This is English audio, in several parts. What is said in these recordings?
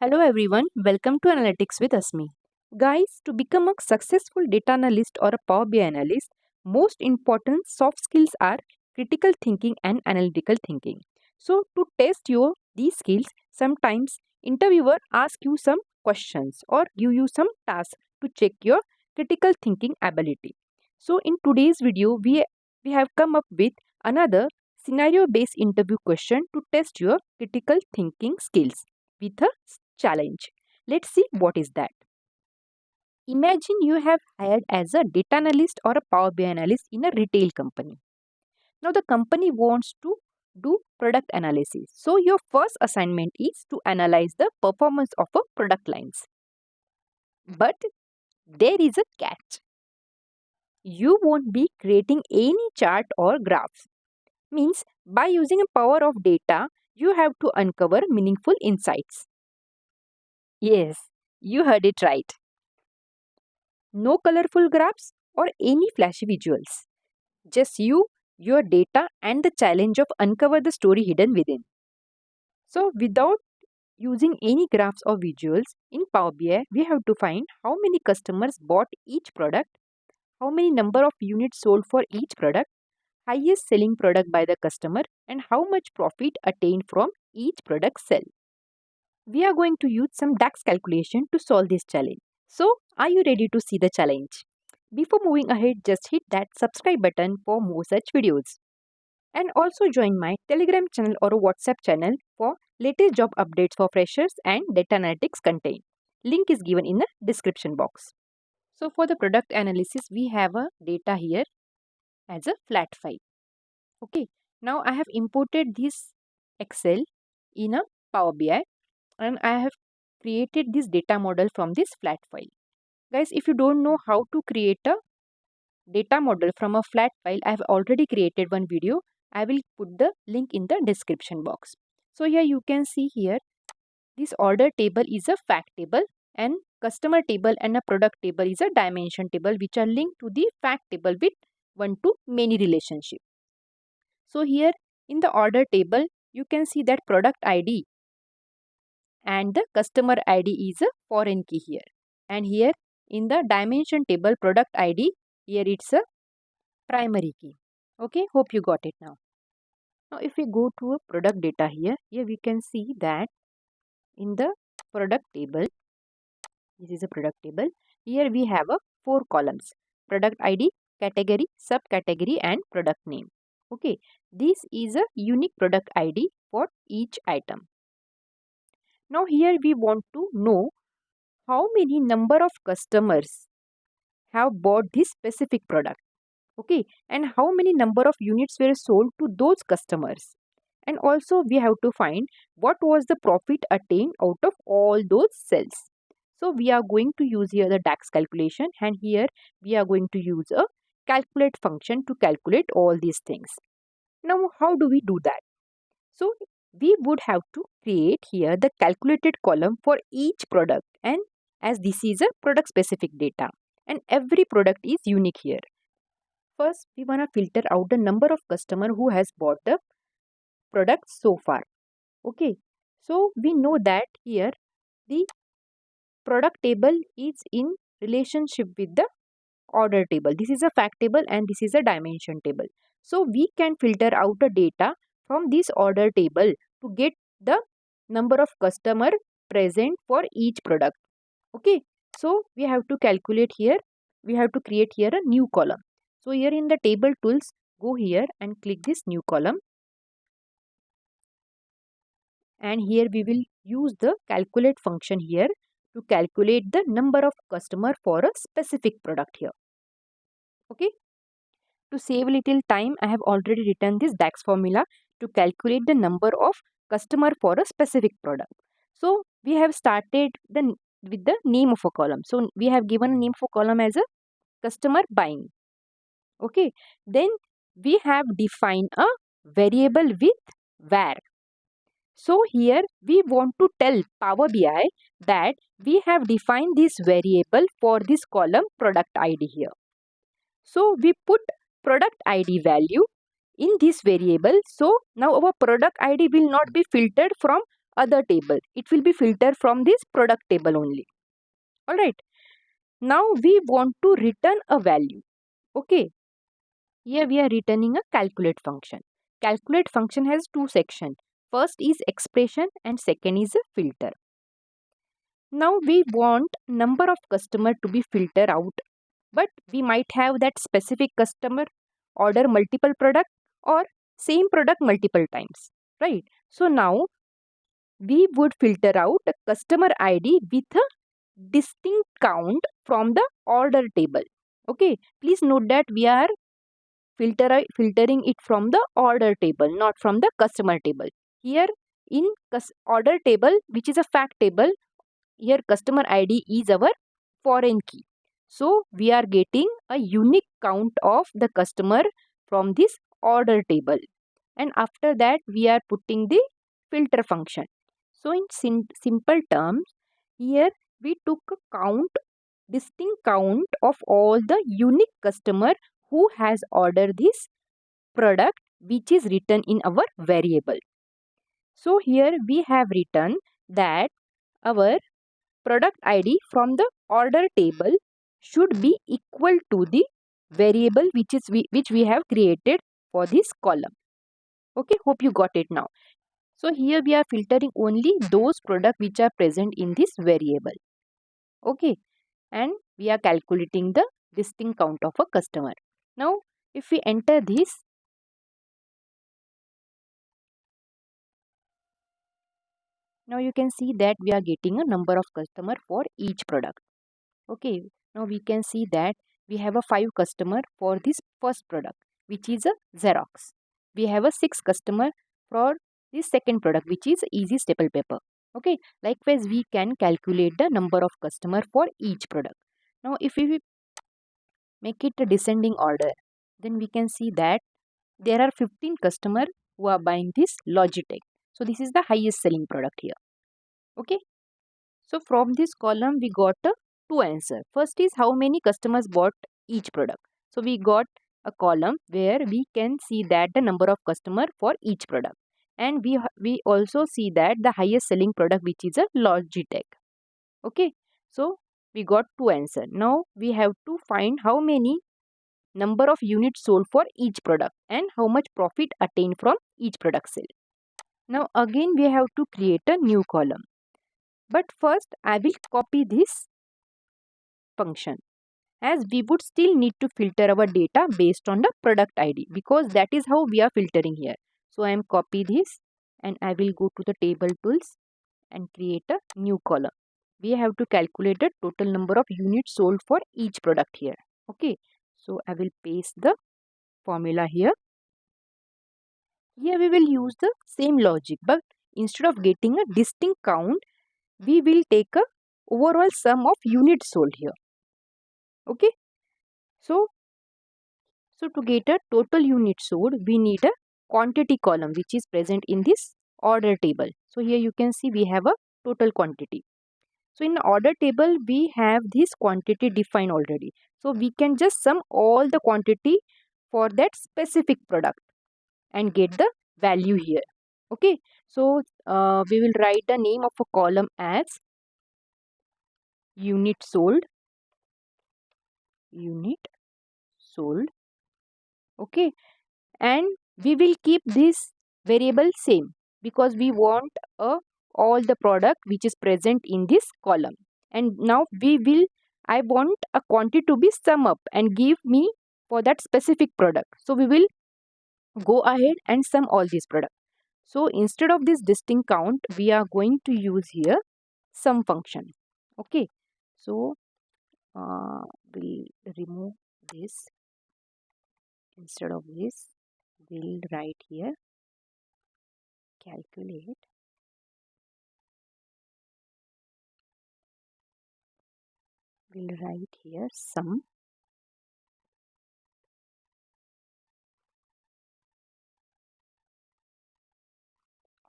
Hello everyone, welcome to Analytics with Asmi. Guys, to become a successful data analyst or a Power BI analyst, most important soft skills are critical thinking and analytical thinking. So to test your these skills, sometimes interviewer ask you some questions or give you some tasks to check your critical thinking ability. So in today's video, we have come up with another scenario based interview question to test your critical thinking skills with a challenge. Let's see what is that. Imagine you have hired as a data analyst or a Power BI analyst in a retail company. Now the company wants to do product analysis. So your first assignment is to analyze the performance of a product lines. But there is a catch. You won't be creating any chart or graphs. Means by using a power of data, you have to uncover meaningful insights. Yes, you heard it right. No colorful graphs or any flashy visuals. Just you, your data, and the challenge of uncover the story hidden within. So, without using any graphs or visuals in Power BI, we have to find how many customers bought each product, how many number of units sold for each product, highest selling product by the customer, and how much profit attained from each product sell. We are going to use some DAX calculation to solve this challenge. So, are you ready to see the challenge? Before moving ahead, just hit that subscribe button for more such videos. And also join my Telegram channel or WhatsApp channel for latest job updates for freshers and data analytics content. Link is given in the description box. So for the product analysis, we have a data here as a flat file. Okay. Now I have imported this Excel in a Power BI and I have created this data model from this flat file. Guys, if you don't know how to create a data model from a flat file, I have already created one video. I will put the link in the description box. So here you can see here, this order table is a fact table and customer table and a product table is a dimension table which are linked to the fact table with one to many relationship. So here in the order table, you can see that product ID and the customer ID is a foreign key here. And here in the dimension table product ID, here it's a primary key. Okay, hope you got it now. Now if we go to a product data here we can see that in the product table, this is a product table. Here we have a 4 columns: product ID, category, subcategory and product name. Okay, this is a unique product ID for each item. Now here we want to know how many number of customers have bought this specific product. Okay, and how many number of units were sold to those customers, and also we have to find what was the profit attained out of all those sales. So we are going to use here the DAX calculation, and here we are going to use a calculate function to calculate all these things. Now how do we do that? So we would have to create here the calculated column for each product, and as this is a product specific data and every product is unique here. First, we want to filter out the number of customer who has bought the product so far. Okay, so we know that here the product table is in relationship with the order table. This is a fact table and this is a dimension table. So we can filter out the data from this order table to get the number of customer present for each product. Okay, so we have to calculate here. We have to create here a new column. So here in the table tools, go here and click this new column. And here we will use the calculate function here to calculate the number of customer for a specific product here. Okay. To save a little time, I have already written this DAX formula to calculate the number of customer for a specific product. So we have started with the name of a column. So we have given a name for column as a customer buying. Okay. Then we have defined a variable with var. So here we want to tell Power BI that we have defined this variable for this column product ID here. So we put product ID value in this variable. So now our product ID will not be filtered from other table. It will be filtered from this product table only. Alright. Now we want to return a value. Okay. Here we are returning a calculate function. Calculate function has two sections. First is expression and second is a filter. Now we want number of customer to be filtered out, but we might have that specific customer order multiple product or same product multiple times, right? So now we would filter out a customer ID with a distinct count from the order table. Okay, please note that we are filtering it from the order table, not from the customer table. Here in order table, which is a fact table, here customer ID is our foreign key. So we are getting a unique count of the customer from this order table. And after that we are putting the filter function. So in simple terms, here we took a distinct count of all the unique customer who has ordered this product, which is written in our variable. So here we have written that our product ID from the order table should be equal to the variable which we have created for this column. Okay, hope you got it now. So here we are filtering only those products which are present in this variable. Okay, and we are calculating the distinct count of a customer. Now if we enter this, now you can see that we are getting a number of customer for each product. Okay, now we can see that we have a 5 customer for this first product, which is a Xerox. We have a 6 customer for this second product, which is easy staple paper. Okay, likewise we can calculate the number of customer for each product. Now if we make it a descending order, then we can see that there are 15 customer who are buying this Logitech. So this is the highest selling product here. Okay, so from this column we got two answers. First is how many customers bought each product. So we got a column where we can see that the number of customer for each product, and we also see that the highest selling product, which is a Logitech. Okay, so we got two answers. Now we have to find how many number of units sold for each product and how much profit attained from each product sale. Now again we have to create a new column. But first I will copy this function, as we would still need to filter our data based on the product ID, because that is how we are filtering here. So I am copy this and I will go to the table tools and create a new column. We have to calculate the total number of units sold for each product here. Okay, so I will paste the formula here. Here we will use the same logic, but instead of getting a distinct count, we will take a overall sum of units sold here. Okay, so to get a total unit sold, we need a quantity column which is present in this order table. So here you can see we have a total quantity. So in order table we have this quantity defined already. So we can just sum all the quantity for that specific product and get the value here. Okay, so we will write the name of a column as unit sold. Okay, and we will keep this variable same because we want all the product which is present in this column. And now I want a quantity to be sum up and give me for that specific product. So we will go ahead and sum all these products. So instead of this distinct count, we are going to use here sum function. Okay, so we'll remove this. Instead of this, we'll write here calculate we'll write here sum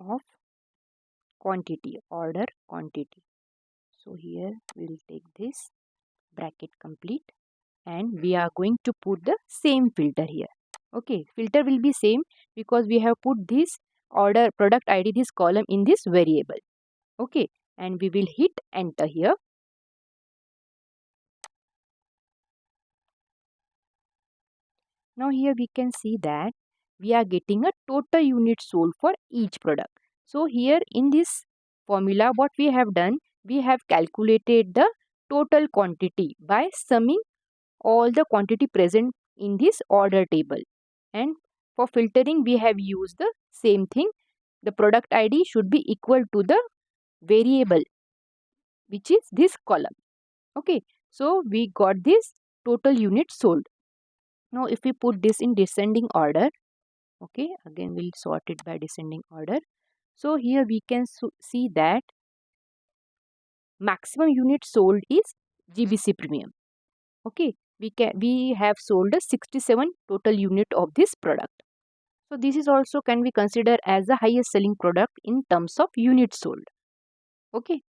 of quantity, order quantity. So here we'll take this bracket complete and we are going to put the same filter here. Okay, filter will be same because we have put this order product ID, this column in this variable. Okay, and we will hit enter here. Now here we can see that we are getting a total unit sold for each product. So here in this formula, what we have done, we have calculated the total quantity by summing all the quantity present in this order table. And for filtering, we have used the same thing. The product ID should be equal to the variable, which is this column. Okay, so we got this total unit sold. Now if we put this in descending order, okay, again we'll sort it by descending order. So here we can see that maximum unit sold is GBC premium. Okay, we have sold a 67 total unit of this product. So this is also can be considered as the highest selling product in terms of units sold. Okay,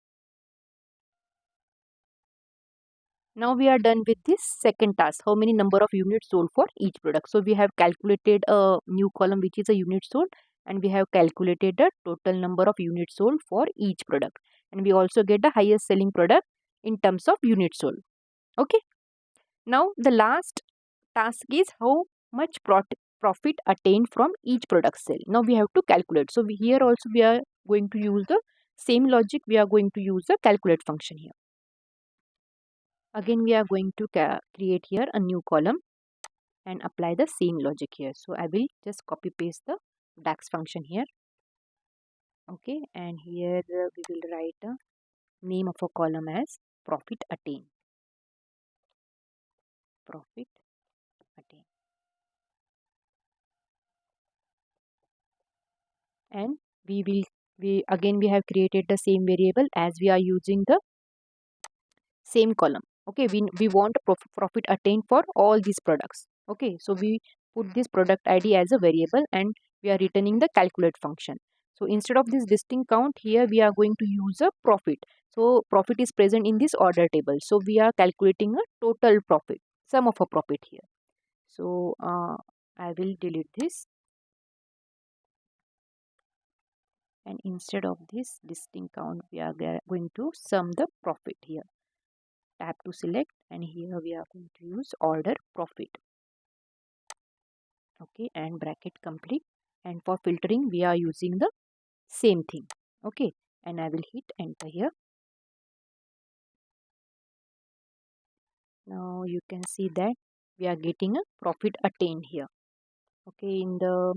now we are done with this second task. How many number of units sold for each product? So we have calculated a new column which is a unit sold, and we have calculated the total number of units sold for each product, and we also get the highest selling product in terms of units sold. Okay, now the last task is how much profit attained from each product sale. Now we have to calculate. So here also we are going to use the same logic. We are going to use the calculate function here. Again we are going to create here a new column and apply the same logic here. So I will just copy paste the DAX function here. Okay, and here we will write the name of a column as profit attain. Profit attain. And we have created the same variable as we are using the same column. Okay, we want profit attained for all these products. Okay, so we put this product ID as a variable and we are returning the calculate function. So instead of this distinct count, here we are going to use a profit. So profit is present in this order table, so we are calculating a total profit, sum of a profit here. So I will delete this, and instead of this distinct count, we are going to sum the profit here. Tap to select, and here we are going to use order profit. Okay, and bracket complete, and for filtering we are using the same thing. Okay, and I will hit enter here. Now you can see that we are getting a profit attained here. Okay, in the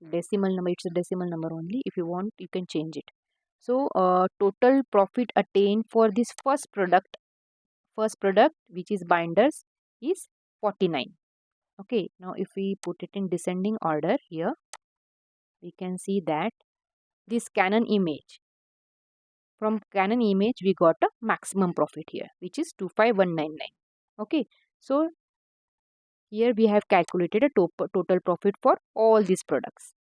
decimal number, it's a decimal number only. If you want, you can change it. So total profit attained for this first product which is binders is 49. Okay, now if we put it in descending order here, we can see that this Canon image, from Canon image we got a maximum profit here, which is 25199. Okay, so here we have calculated a total profit for all these products.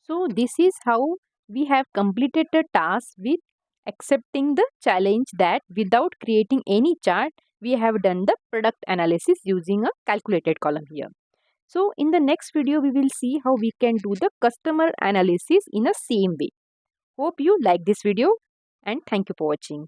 So this is how we have completed the task with accepting the challenge that without creating any chart, we have done the product analysis using a calculated column here. So in the next video, we will see how we can do the customer analysis in a same way. Hope you like this video, and thank you for watching.